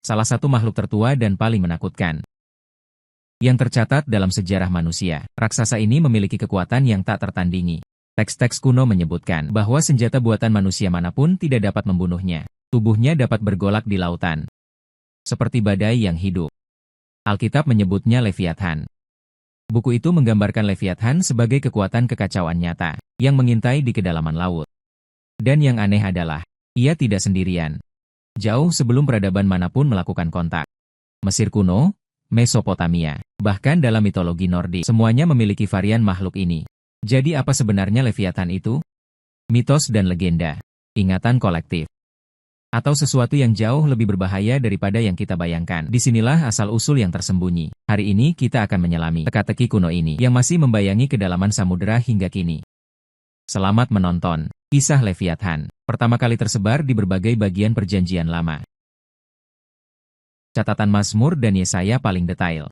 salah satu makhluk tertua dan paling menakutkan yang tercatat dalam sejarah manusia. Raksasa ini memiliki kekuatan yang tak tertandingi. Teks-teks kuno menyebutkan bahwa senjata buatan manusia manapun tidak dapat membunuhnya. Tubuhnya dapat bergolak di lautan, seperti badai yang hidup. Alkitab menyebutnya Leviathan. Buku itu menggambarkan Leviathan sebagai kekuatan kekacauan nyata, yang mengintai di kedalaman laut. Dan yang aneh adalah, ia tidak sendirian. Jauh sebelum peradaban manapun melakukan kontak. Mesir kuno, Mesopotamia, bahkan dalam mitologi Nordik, semuanya memiliki varian makhluk ini. Jadi apa sebenarnya Leviathan itu? Mitos dan legenda, ingatan kolektif, atau sesuatu yang jauh lebih berbahaya daripada yang kita bayangkan. Disinilah asal-usul yang tersembunyi. Hari ini kita akan menyelami teka-teki kuno ini yang masih membayangi kedalaman samudera hingga kini. Selamat menonton. Kisah Leviathan, pertama kali tersebar di berbagai bagian Perjanjian Lama. Catatan Mazmur dan Yesaya paling detail.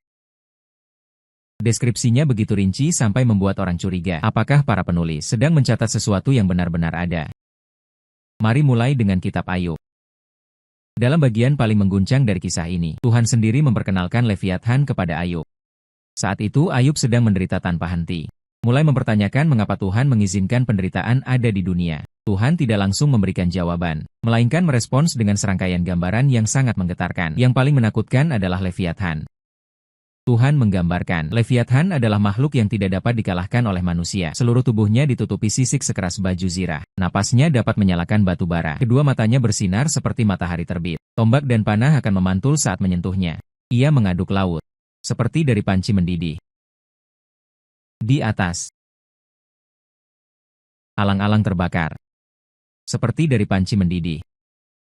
Deskripsinya begitu rinci sampai membuat orang curiga. Apakah para penulis sedang mencatat sesuatu yang benar-benar ada? Mari mulai dengan kitab Ayub. Dalam bagian paling mengguncang dari kisah ini, Tuhan sendiri memperkenalkan Leviathan kepada Ayub. Saat itu Ayub sedang menderita tanpa henti. Mulai mempertanyakan mengapa Tuhan mengizinkan penderitaan ada di dunia. Tuhan tidak langsung memberikan jawaban, melainkan merespons dengan serangkaian gambaran yang sangat menggetarkan. Yang paling menakutkan adalah Leviathan. Tuhan menggambarkan, Leviathan adalah makhluk yang tidak dapat dikalahkan oleh manusia. Seluruh tubuhnya ditutupi sisik sekeras baju zirah. Napasnya dapat menyalakan batu bara. Kedua matanya bersinar seperti matahari terbit. Tombak dan panah akan memantul saat menyentuhnya. Ia mengaduk laut, seperti dari panci mendidih. Di atas, alang-alang terbakar, seperti dari panci mendidih.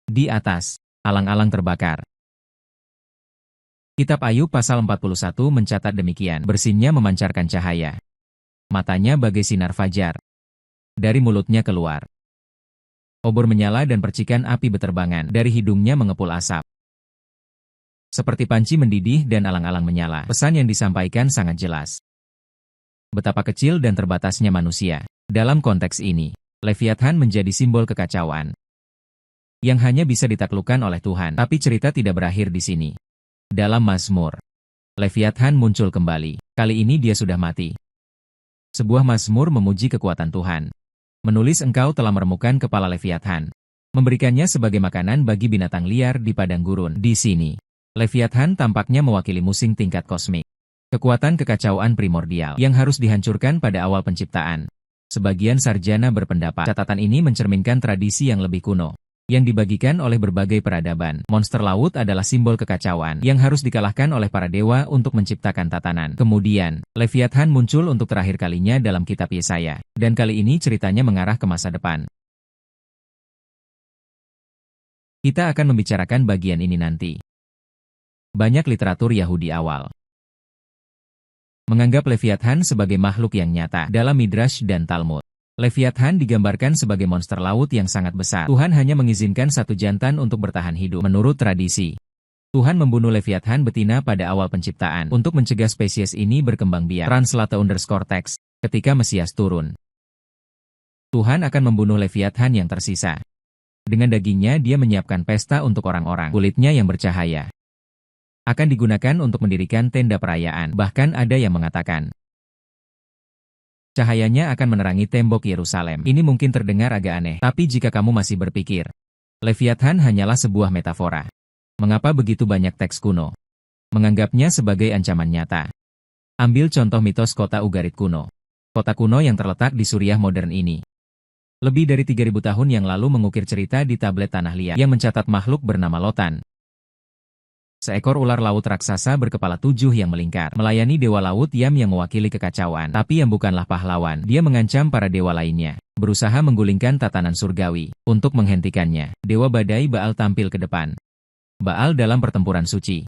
Di atas, alang-alang terbakar. Kitab Ayub pasal 41 mencatat demikian, bersinnya memancarkan cahaya. Matanya bagai sinar fajar. Dari mulutnya keluar obor menyala dan percikan api beterbangan, dari hidungnya mengepul asap. Seperti panci mendidih dan alang-alang menyala, pesan yang disampaikan sangat jelas. Betapa kecil dan terbatasnya manusia. Dalam konteks ini, Leviathan menjadi simbol kekacauan yang hanya bisa ditaklukkan oleh Tuhan. Tapi cerita tidak berakhir di sini. Dalam Mazmur, Leviathan muncul kembali. Kali ini dia sudah mati. Sebuah Mazmur memuji kekuatan Tuhan. Menulis engkau telah meremukan kepala Leviathan, memberikannya sebagai makanan bagi binatang liar di padang gurun. Di sini, Leviathan tampaknya mewakili musim tingkat kosmik. Kekuatan kekacauan primordial yang harus dihancurkan pada awal penciptaan. Sebagian sarjana berpendapat catatan ini mencerminkan tradisi yang lebih kuno, yang dibagikan oleh berbagai peradaban. Monster laut adalah simbol kekacauan yang harus dikalahkan oleh para dewa untuk menciptakan tatanan. Kemudian, Leviathan muncul untuk terakhir kalinya dalam kitab Yesaya, dan kali ini ceritanya mengarah ke masa depan. Kita akan membicarakan bagian ini nanti. Banyak literatur Yahudi awal menganggap Leviathan sebagai makhluk yang nyata. Dalam Midrash dan Talmud, Leviathan digambarkan sebagai monster laut yang sangat besar. Tuhan hanya mengizinkan satu jantan untuk bertahan hidup. Menurut tradisi, Tuhan membunuh Leviathan betina pada awal penciptaan untuk mencegah spesies ini berkembang biak. Translate_text, ketika Mesias turun, Tuhan akan membunuh Leviathan yang tersisa. Dengan dagingnya dia menyiapkan pesta untuk orang-orang. Kulitnya yang bercahaya akan digunakan untuk mendirikan tenda perayaan. Bahkan ada yang mengatakan, cahayanya akan menerangi tembok Yerusalem. Ini mungkin terdengar agak aneh, tapi jika kamu masih berpikir, Leviathan hanyalah sebuah metafora. Mengapa begitu banyak teks kuno menganggapnya sebagai ancaman nyata? Ambil contoh mitos kota Ugarit kuno. Kota kuno yang terletak di Suriah modern ini, lebih dari 3000 tahun yang lalu mengukir cerita di tablet tanah liat yang mencatat makhluk bernama Lotan. Seekor ular laut raksasa berkepala 7 yang melingkar, melayani dewa laut Yam yang mewakili kekacauan. Tapi Yam bukanlah pahlawan. Dia mengancam para dewa lainnya, berusaha menggulingkan tatanan surgawi. Untuk menghentikannya, dewa badai Baal tampil ke depan. Baal dalam pertempuran suci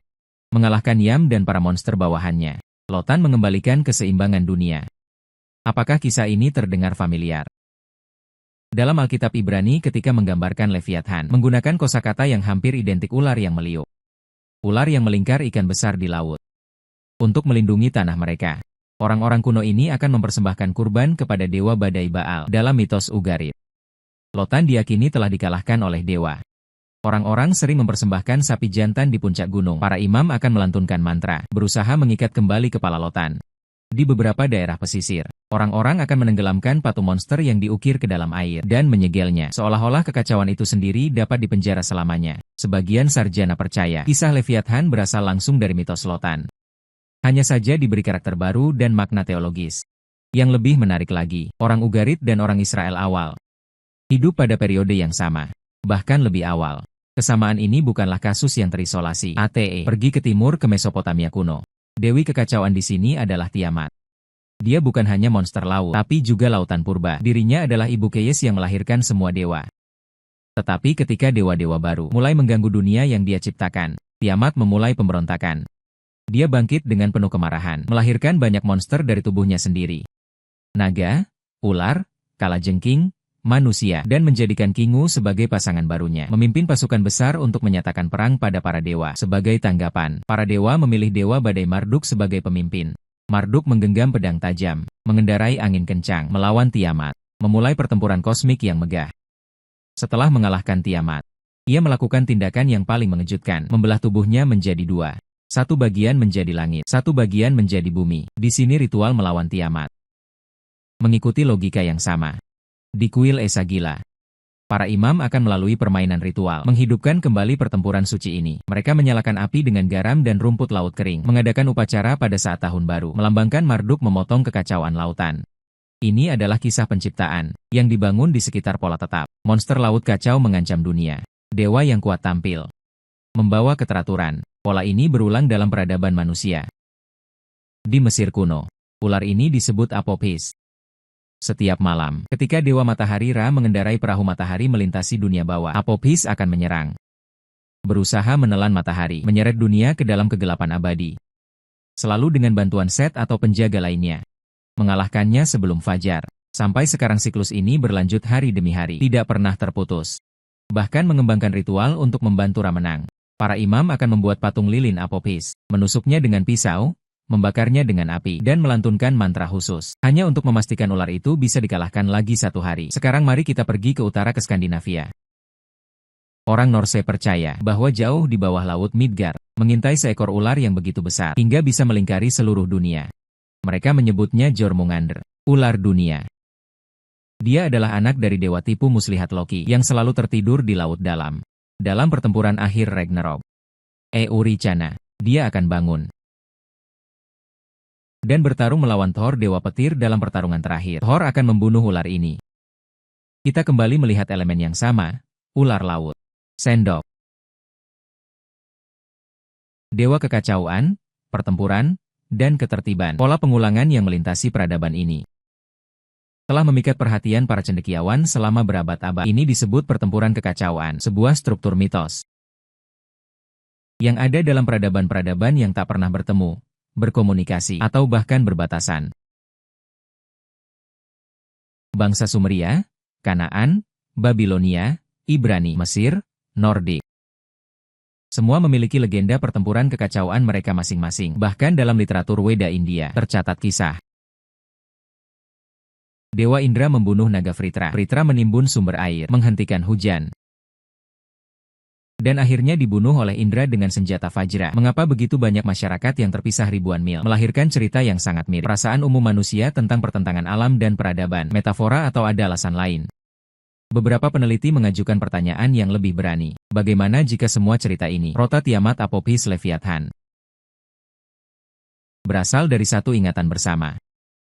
mengalahkan Yam dan para monster bawahannya. Lotan mengembalikan keseimbangan dunia. Apakah kisah ini terdengar familiar? Dalam Alkitab Ibrani ketika menggambarkan Leviathan, menggunakan kosakata yang hampir identik ular yang meliuk. Ular yang melingkar ikan besar di laut. Untuk melindungi tanah mereka, orang-orang kuno ini akan mempersembahkan kurban kepada dewa badai Baal dalam mitos Ugarit. Lotan diyakini telah dikalahkan oleh dewa. Orang-orang sering mempersembahkan sapi jantan di puncak gunung. Para imam akan melantunkan mantra, berusaha mengikat kembali kepala lautan. Di beberapa daerah pesisir, orang-orang akan menenggelamkan patung monster yang diukir ke dalam air dan menyegelnya, seolah-olah kekacauan itu sendiri dapat dipenjara selamanya. Sebagian sarjana percaya, kisah Leviathan berasal langsung dari mitos lautan. Hanya saja diberi karakter baru dan makna teologis. Yang lebih menarik lagi, orang Ugarit dan orang Israel awal hidup pada periode yang sama, bahkan lebih awal. Kesamaan ini bukanlah kasus yang terisolasi. ATE pergi ke timur ke Mesopotamia kuno. Dewi kekacauan di sini adalah Tiamat. Dia bukan hanya monster laut, tapi juga lautan purba. Dirinya adalah ibu Chaos yang melahirkan semua dewa. Tetapi ketika dewa-dewa baru mulai mengganggu dunia yang dia ciptakan, Tiamat memulai pemberontakan. Dia bangkit dengan penuh kemarahan, melahirkan banyak monster dari tubuhnya sendiri. Naga, ular, kalajengking, manusia, dan menjadikan Kingu sebagai pasangan barunya. Memimpin pasukan besar untuk menyatakan perang pada para dewa. Sebagai tanggapan, para dewa memilih dewa badai Marduk sebagai pemimpin. Marduk menggenggam pedang tajam, mengendarai angin kencang, melawan Tiamat, memulai pertempuran kosmik yang megah. Setelah mengalahkan Tiamat, ia melakukan tindakan yang paling mengejutkan, membelah tubuhnya menjadi dua. Satu bagian menjadi langit, satu bagian menjadi bumi. Di sini ritual melawan Tiamat mengikuti logika yang sama. Di kuil Esa Gila, para imam akan melalui permainan ritual, menghidupkan kembali pertempuran suci ini. Mereka menyalakan api dengan garam dan rumput laut kering, mengadakan upacara pada saat tahun baru, melambangkan Marduk memotong kekacauan lautan. Ini adalah kisah penciptaan, yang dibangun di sekitar pola tetap. Monster laut kacau mengancam dunia. Dewa yang kuat tampil, membawa keteraturan. Pola ini berulang dalam peradaban manusia. Di Mesir kuno, ular ini disebut Apophis. Setiap malam, ketika Dewa Matahari Ra mengendarai perahu matahari melintasi dunia bawah, Apophis akan menyerang. Berusaha menelan matahari, menyeret dunia ke dalam kegelapan abadi. Selalu dengan bantuan Set atau penjaga lainnya. Mengalahkannya sebelum fajar. Sampai sekarang siklus ini berlanjut hari demi hari, tidak pernah terputus. Bahkan mengembangkan ritual untuk membantu Ra menang. Para imam akan membuat patung lilin Apophis, menusuknya dengan pisau, membakarnya dengan api, dan melantunkan mantra khusus. Hanya untuk memastikan ular itu bisa dikalahkan lagi satu hari. Sekarang mari kita pergi ke utara ke Skandinavia. Orang Norse percaya bahwa jauh di bawah laut Midgard, mengintai seekor ular yang begitu besar, hingga bisa melingkari seluruh dunia. Mereka menyebutnya Jormungandr, ular dunia. Dia adalah anak dari dewa tipu muslihat Loki, yang selalu tertidur di laut dalam. Dalam pertempuran akhir Ragnarok, Euricana, dia akan bangun dan bertarung melawan Thor dewa petir dalam pertarungan terakhir. Thor akan membunuh ular ini. Kita kembali melihat elemen yang sama, ular laut. Sendok. Dewa kekacauan, pertempuran, dan ketertiban. Pola pengulangan yang melintasi peradaban ini telah memikat perhatian para cendekiawan selama berabad-abad. Ini disebut pertempuran kekacauan, sebuah struktur mitos yang ada dalam peradaban-peradaban yang tak pernah bertemu, berkomunikasi, atau bahkan berbatasan. Bangsa Sumeria, Kanaan, Babilonia, Ibrani, Mesir, Nordik. Semua memiliki legenda pertempuran kekacauan mereka masing-masing. Bahkan dalam literatur Weda India, tercatat kisah Dewa Indra membunuh naga Vritra. Vritra menimbun sumber air, menghentikan hujan, dan akhirnya dibunuh oleh Indra dengan senjata Vajra. Mengapa begitu banyak masyarakat yang terpisah ribuan mil? Melahirkan cerita yang sangat mirip. Perasaan umum manusia tentang pertentangan alam dan peradaban, metafora atau ada alasan lain? Beberapa peneliti mengajukan pertanyaan yang lebih berani. Bagaimana jika semua cerita ini, Rota Tiamat Apophis Leviathan, berasal dari satu ingatan bersama?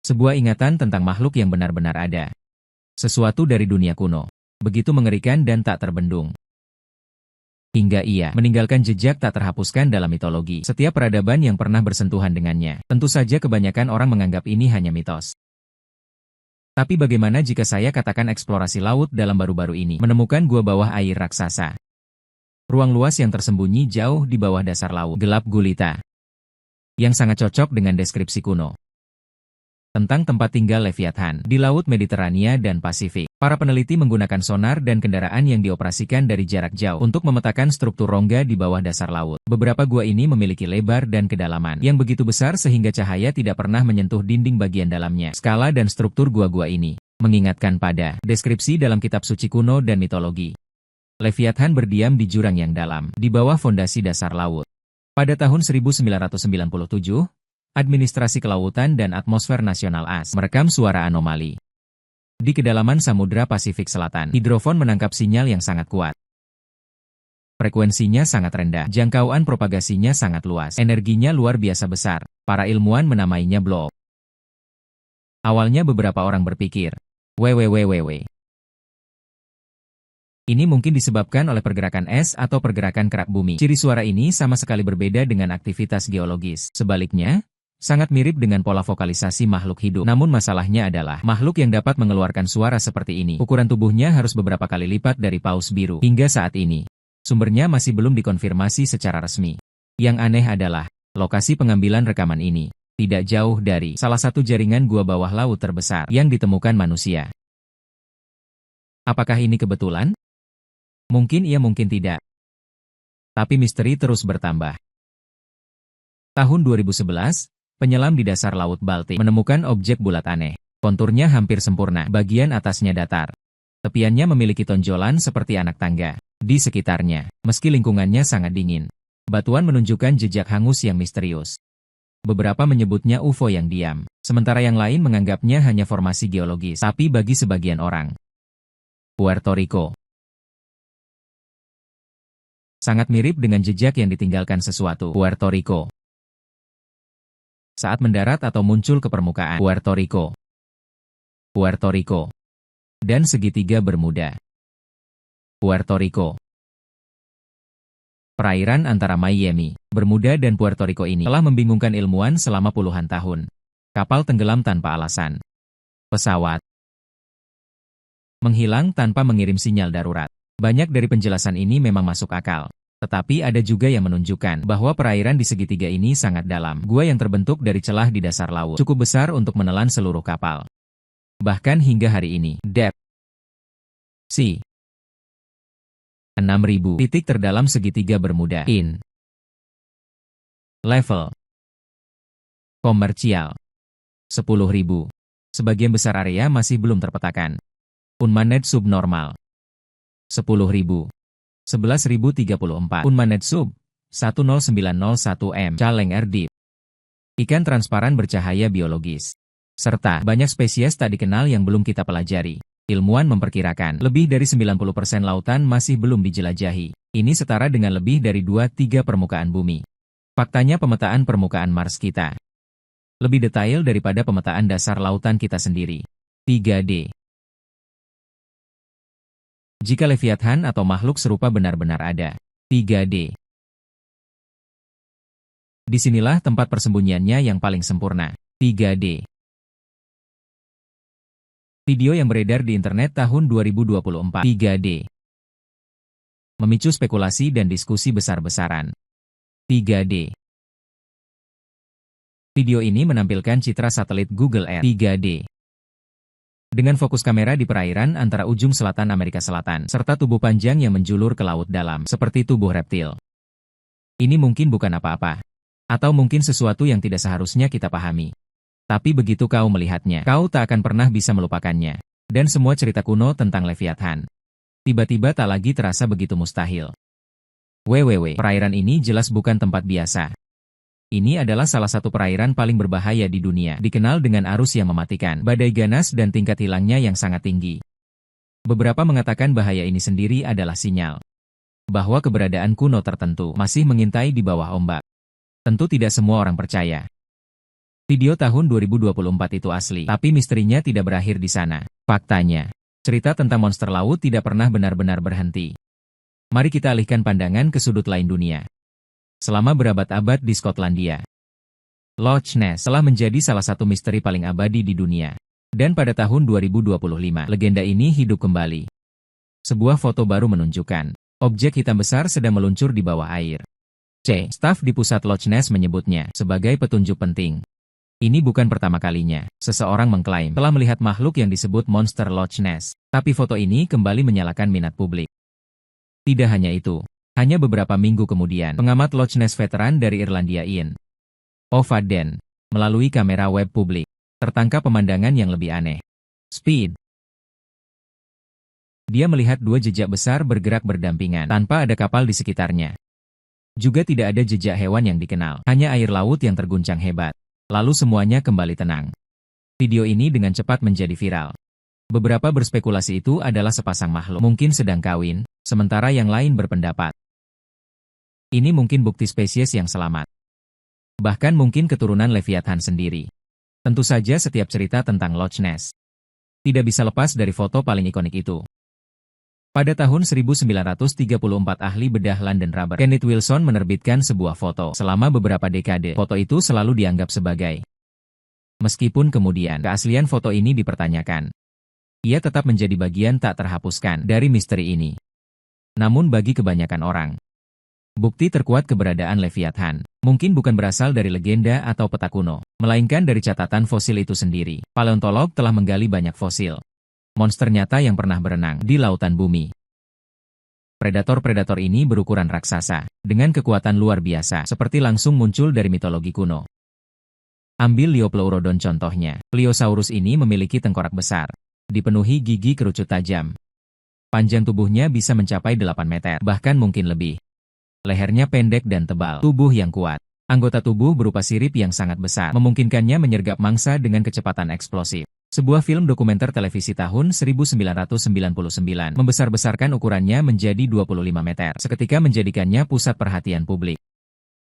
Sebuah ingatan tentang makhluk yang benar-benar ada. Sesuatu dari dunia kuno. Begitu mengerikan dan tak terbendung, hingga ia meninggalkan jejak tak terhapuskan dalam mitologi setiap peradaban yang pernah bersentuhan dengannya. Tentu saja kebanyakan orang menganggap ini hanya mitos. Tapi bagaimana jika saya katakan eksplorasi laut dalam baru-baru ini menemukan gua bawah air raksasa? Ruang luas yang tersembunyi jauh di bawah dasar laut gelap gulita. Yang sangat cocok dengan deskripsi kuno tentang tempat tinggal Leviathan di Laut Mediterania dan Pasifik. Para peneliti menggunakan sonar dan kendaraan yang dioperasikan dari jarak jauh untuk memetakan struktur rongga di bawah dasar laut. Beberapa gua ini memiliki lebar dan kedalaman yang begitu besar sehingga cahaya tidak pernah menyentuh dinding bagian dalamnya. Skala dan struktur gua-gua ini mengingatkan pada deskripsi dalam kitab suci kuno dan mitologi. Leviathan berdiam di jurang yang dalam, di bawah fondasi dasar laut. Pada tahun 1997, Administrasi Kelautan dan Atmosfer Nasional AS merekam suara anomali. Di kedalaman Samudra Pasifik Selatan, hidrofon menangkap sinyal yang sangat kuat. Frekuensinya sangat rendah, jangkauan propagasinya sangat luas, energinya luar biasa besar. Para ilmuwan menamainya blob. Awalnya beberapa orang berpikir, www. Ini mungkin disebabkan oleh pergerakan es atau pergerakan kerak bumi. Ciri suara ini sama sekali berbeda dengan aktivitas geologis. Sebaliknya, sangat mirip dengan pola vokalisasi makhluk hidup. Namun masalahnya adalah, makhluk yang dapat mengeluarkan suara seperti ini, ukuran tubuhnya harus beberapa kali lipat dari paus biru. Hingga saat ini, sumbernya masih belum dikonfirmasi secara resmi. Yang aneh adalah, lokasi pengambilan rekaman ini tidak jauh dari salah satu jaringan gua bawah laut terbesar yang ditemukan manusia. Apakah ini kebetulan? Mungkin iya, mungkin tidak. Tapi misteri terus bertambah. Tahun 2011, penyelam di dasar Laut Baltik menemukan objek bulat aneh. Konturnya hampir sempurna, bagian atasnya datar. Tepiannya memiliki tonjolan seperti anak tangga. Di sekitarnya, meski lingkungannya sangat dingin, batuan menunjukkan jejak hangus yang misterius. Beberapa menyebutnya UFO yang diam, sementara yang lain menganggapnya hanya formasi geologis. Tapi bagi sebagian orang, Puerto Rico sangat mirip dengan jejak yang ditinggalkan sesuatu. Puerto Rico saat mendarat atau muncul ke permukaan. Puerto Rico, dan segitiga Bermuda. Puerto Rico. Perairan antara Miami, Bermuda dan Puerto Rico ini telah membingungkan ilmuwan selama puluhan tahun. Kapal tenggelam tanpa alasan. Pesawat menghilang tanpa mengirim sinyal darurat. Banyak dari penjelasan ini memang masuk akal. Tetapi ada juga yang menunjukkan bahwa perairan di segitiga ini sangat dalam. Gua yang terbentuk dari celah di dasar laut cukup besar untuk menelan seluruh kapal. Bahkan hingga hari ini, depth sea 6.000 titik terdalam segitiga Bermuda. In level komersial 10.000. Sebagian besar area masih belum terpetakan. Unmanned subnormal 10.000. 11.034. Unmanned sub 10901 M. Caleng Air Deep. Ikan transparan bercahaya biologis. Serta banyak spesies tak dikenal yang belum kita pelajari. Ilmuwan memperkirakan lebih dari 90% lautan masih belum dijelajahi. Ini setara dengan lebih dari 2/3 permukaan bumi. Faktanya pemetaan permukaan Mars kita lebih detail daripada pemetaan dasar lautan kita sendiri. 3D. Jika Leviathan atau makhluk serupa benar-benar ada. 3D. Disinilah tempat persembunyiannya yang paling sempurna. 3D. Video yang beredar di internet tahun 2024. 3D. Memicu spekulasi dan diskusi besar-besaran. 3D. Video ini menampilkan citra satelit Google Earth 3D. Dengan fokus kamera di perairan antara ujung selatan Amerika Selatan, serta tubuh panjang yang menjulur ke laut dalam, seperti tubuh reptil. Ini mungkin bukan apa-apa. Atau mungkin sesuatu yang tidak seharusnya kita pahami. Tapi begitu kau melihatnya, kau tak akan pernah bisa melupakannya. Dan semua cerita kuno tentang Leviathan tiba-tiba tak lagi terasa begitu mustahil. Perairan ini jelas bukan tempat biasa. Ini adalah salah satu perairan paling berbahaya di dunia, dikenal dengan arus yang mematikan, badai ganas dan tingkat hilangnya yang sangat tinggi. Beberapa mengatakan bahaya ini sendiri adalah sinyal bahwa keberadaan kuno tertentu masih mengintai di bawah ombak. Tentu tidak semua orang percaya. Video tahun 2024 itu asli, tapi misterinya tidak berakhir di sana. Faktanya, cerita tentang monster laut tidak pernah benar-benar berhenti. Mari kita alihkan pandangan ke sudut lain dunia. Selama berabad-abad di Skotlandia, Loch Ness telah menjadi salah satu misteri paling abadi di dunia. Dan pada tahun 2025, legenda ini hidup kembali. Sebuah foto baru menunjukkan objek hitam besar sedang meluncur di bawah air. Staf di pusat Loch Ness menyebutnya sebagai petunjuk penting. Ini bukan pertama kalinya seseorang mengklaim telah melihat makhluk yang disebut monster Loch Ness. Tapi foto ini kembali menyalakan minat publik. Tidak hanya itu. Hanya beberapa minggu kemudian, pengamat Loch Ness veteran dari Irlandia Ian O'Faden, melalui kamera web publik, tertangkap pemandangan yang lebih aneh. Speed Dia melihat dua jejak besar bergerak berdampingan, tanpa ada kapal di sekitarnya. Juga tidak ada jejak hewan yang dikenal, hanya air laut yang terguncang hebat. Lalu semuanya kembali tenang. Video ini dengan cepat menjadi viral. Beberapa berspekulasi itu adalah sepasang makhluk, mungkin sedang kawin, sementara yang lain berpendapat ini mungkin bukti spesies yang selamat. Bahkan mungkin keturunan Leviathan sendiri. Tentu saja setiap cerita tentang Loch Ness tidak bisa lepas dari foto paling ikonik itu. Pada tahun 1934 ahli bedah London Rubber, Kenneth Wilson menerbitkan sebuah foto. Selama beberapa dekade, foto itu selalu dianggap sebagai. Meskipun kemudian, keaslian foto ini dipertanyakan. Ia tetap menjadi bagian tak terhapuskan dari misteri ini. Namun bagi kebanyakan orang, bukti terkuat keberadaan Leviathan mungkin bukan berasal dari legenda atau peta kuno, melainkan dari catatan fosil itu sendiri. Paleontolog telah menggali banyak fosil monster nyata yang pernah berenang di lautan bumi. Predator-predator ini berukuran raksasa, dengan kekuatan luar biasa, seperti langsung muncul dari mitologi kuno. Ambil Liopleurodon contohnya. Pliosaurus ini memiliki tengkorak besar, dipenuhi gigi kerucut tajam. Panjang tubuhnya bisa mencapai 8 meter, bahkan mungkin lebih. Lehernya pendek dan tebal, tubuh yang kuat. Anggota tubuh berupa sirip yang sangat besar, memungkinkannya menyergap mangsa dengan kecepatan eksplosif. Sebuah film dokumenter televisi tahun 1999 membesar-besarkan ukurannya menjadi 25 meter, seketika menjadikannya pusat perhatian publik.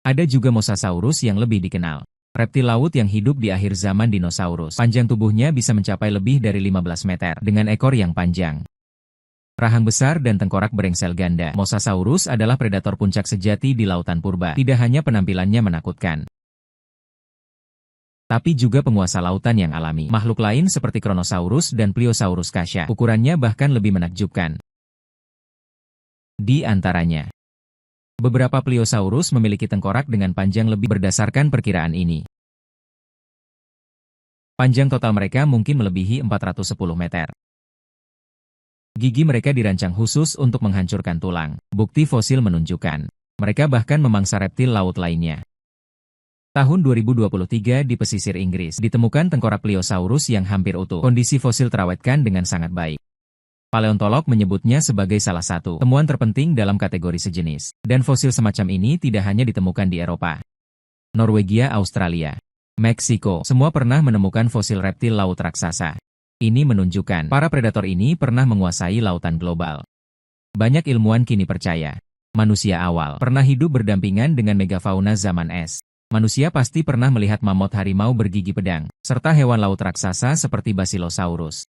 Ada juga Mosasaurus yang lebih dikenal. Reptil laut yang hidup di akhir zaman dinosaurus. Panjang tubuhnya bisa mencapai lebih dari 15 meter, dengan ekor yang panjang. Rahang besar dan tengkorak berengsel ganda. Mosasaurus adalah predator puncak sejati di lautan purba. Tidak hanya penampilannya menakutkan, tapi juga penguasa lautan yang alami. Makhluk lain seperti Kronosaurus dan Pliosaurus Kasha, ukurannya bahkan lebih menakjubkan. Di antaranya, beberapa Pliosaurus memiliki tengkorak dengan panjang lebih berdasarkan perkiraan ini. Panjang total mereka mungkin melebihi 410 meter. Gigi mereka dirancang khusus untuk menghancurkan tulang. Bukti fosil menunjukkan, mereka bahkan memangsa reptil laut lainnya. Tahun 2023 di pesisir Inggris, ditemukan tengkorak Pliosaurus yang hampir utuh. Kondisi fosil terawetkan dengan sangat baik. Paleontolog menyebutnya sebagai salah satu temuan terpenting dalam kategori sejenis. Dan fosil semacam ini tidak hanya ditemukan di Eropa, Norwegia, Australia, Meksiko, semua pernah menemukan fosil reptil laut raksasa. Ini menunjukkan para predator ini pernah menguasai lautan global. Banyak ilmuwan kini percaya, manusia awal pernah hidup berdampingan dengan megafauna zaman es. Manusia pasti pernah melihat mamut harimau bergigi pedang, serta hewan laut raksasa seperti Basilosaurus.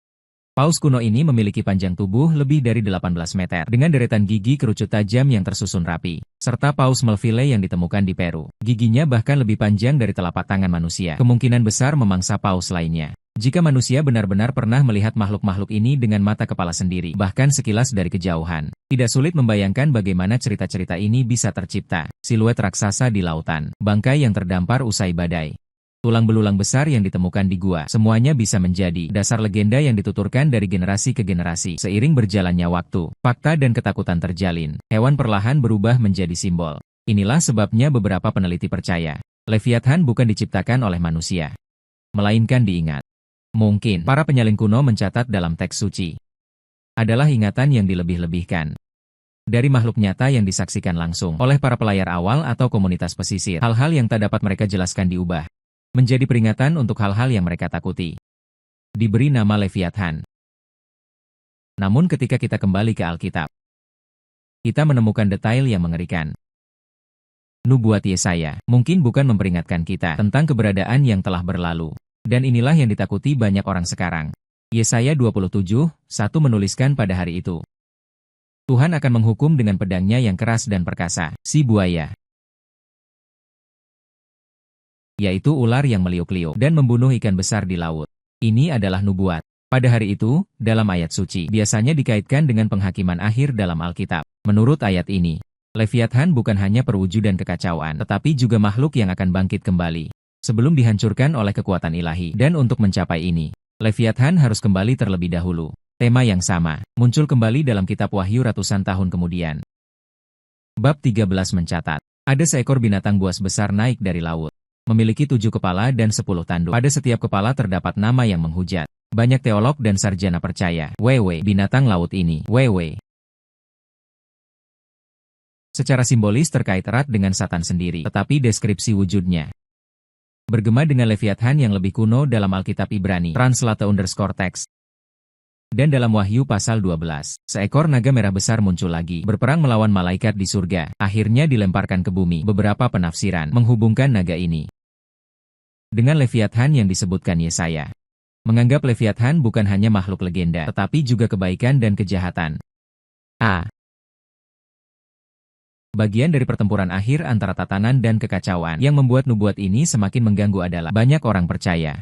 Paus kuno ini memiliki panjang tubuh lebih dari 18 meter, dengan deretan gigi kerucut tajam yang tersusun rapi, serta Paus Melville yang ditemukan di Peru. Giginya bahkan lebih panjang dari telapak tangan manusia, kemungkinan besar memangsa paus lainnya. Jika manusia benar-benar pernah melihat makhluk-makhluk ini dengan mata kepala sendiri, bahkan sekilas dari kejauhan, tidak sulit membayangkan bagaimana cerita-cerita ini bisa tercipta. Siluet raksasa di lautan, bangkai yang terdampar usai badai, tulang belulang besar yang ditemukan di gua, semuanya bisa menjadi dasar legenda yang dituturkan dari generasi ke generasi. Seiring berjalannya waktu, fakta dan ketakutan terjalin, hewan perlahan berubah menjadi simbol. Inilah sebabnya beberapa peneliti percaya, Leviathan bukan diciptakan oleh manusia, melainkan diingat. Mungkin, para penyalin kuno mencatat dalam teks suci adalah ingatan yang dilebih-lebihkan dari makhluk nyata yang disaksikan langsung oleh para pelayar awal atau komunitas pesisir. Hal-hal yang tak dapat mereka jelaskan diubah menjadi peringatan untuk hal-hal yang mereka takuti. Diberi nama Leviathan. Namun ketika kita kembali ke Alkitab, kita menemukan detail yang mengerikan. Nubuat Yesaya mungkin bukan memperingatkan kita tentang keberadaan yang telah berlalu. Dan inilah yang ditakuti banyak orang sekarang. Yesaya 27:1 menuliskan pada hari itu, Tuhan akan menghukum dengan pedangnya yang keras dan perkasa, si buaya, yaitu ular yang meliuk-liuk dan membunuh ikan besar di laut. Ini adalah nubuat. Pada hari itu, dalam ayat suci, biasanya dikaitkan dengan penghakiman akhir dalam Alkitab. Menurut ayat ini, Leviathan bukan hanya perwujudan kekacauan, tetapi juga makhluk yang akan bangkit kembali sebelum dihancurkan oleh kekuatan ilahi. Dan untuk mencapai ini, Leviathan harus kembali terlebih dahulu. Tema yang sama muncul kembali dalam kitab Wahyu ratusan tahun kemudian. Bab 13 mencatat, ada seekor binatang buas besar naik dari laut. Memiliki 7 kepala dan 10 tanduk. Pada setiap kepala terdapat nama yang menghujat. Banyak teolog dan sarjana percaya, binatang laut ini, secara simbolis terkait erat dengan Satan sendiri, tetapi deskripsi wujudnya bergema dengan Leviathan yang lebih kuno dalam Alkitab Ibrani, translate_text. Dan dalam Wahyu pasal 12, seekor naga merah besar muncul lagi, berperang melawan malaikat di surga, akhirnya dilemparkan ke bumi. Beberapa penafsiran menghubungkan naga ini dengan Leviathan yang disebutkan Yesaya. Menganggap Leviathan bukan hanya makhluk legenda, tetapi juga kebaikan dan kejahatan. Bagian dari pertempuran akhir antara tatanan dan kekacauan yang membuat nubuat ini semakin mengganggu adalah banyak orang percaya.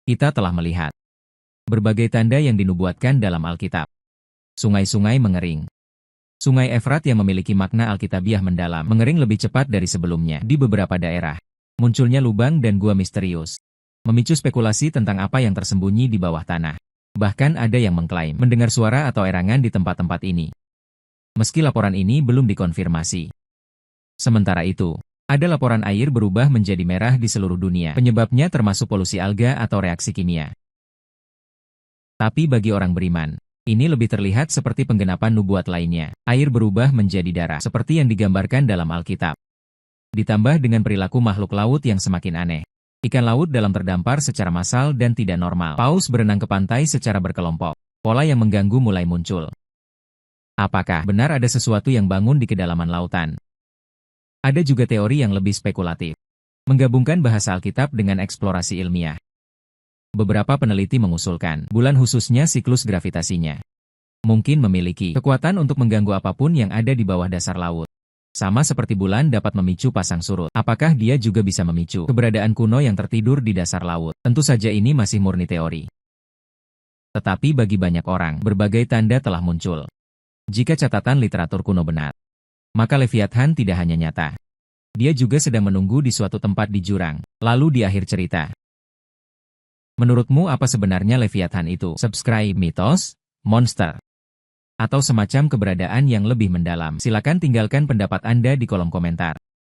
Kita telah melihat berbagai tanda yang dinubuatkan dalam Alkitab. Sungai-sungai mengering. Sungai Efrat yang memiliki makna Alkitabiah mendalam mengering lebih cepat dari sebelumnya di beberapa daerah. Munculnya lubang dan gua misterius memicu spekulasi tentang apa yang tersembunyi di bawah tanah. Bahkan ada yang mengklaim mendengar suara atau erangan di tempat-tempat ini. Meski laporan ini belum dikonfirmasi. Sementara itu, ada laporan air berubah menjadi merah di seluruh dunia. Penyebabnya termasuk polusi alga atau reaksi kimia. Tapi bagi orang beriman, ini lebih terlihat seperti penggenapan nubuat lainnya. Air berubah menjadi darah, seperti yang digambarkan dalam Alkitab. Ditambah dengan perilaku makhluk laut yang semakin aneh. Ikan laut dalam terdampar secara massal dan tidak normal. Paus berenang ke pantai secara berkelompok. Pola yang mengganggu mulai muncul. Apakah benar ada sesuatu yang bangun di kedalaman lautan? Ada juga teori yang lebih spekulatif, menggabungkan bahasa Alkitab dengan eksplorasi ilmiah. Beberapa peneliti mengusulkan, bulan khususnya siklus gravitasinya mungkin memiliki kekuatan untuk mengganggu apapun yang ada di bawah dasar laut. Sama seperti bulan dapat memicu pasang surut. Apakah dia juga bisa memicu keberadaan kuno yang tertidur di dasar laut? Tentu saja ini masih murni teori. Tetapi bagi banyak orang, berbagai tanda telah muncul. Jika catatan literatur kuno benar, maka Leviathan tidak hanya nyata. Dia juga sedang menunggu di suatu tempat di jurang, lalu di akhir cerita. Menurutmu apa sebenarnya Leviathan itu? Subscribe mitos, monster, atau semacam keberadaan yang lebih mendalam? Silakan tinggalkan pendapat Anda di kolom komentar.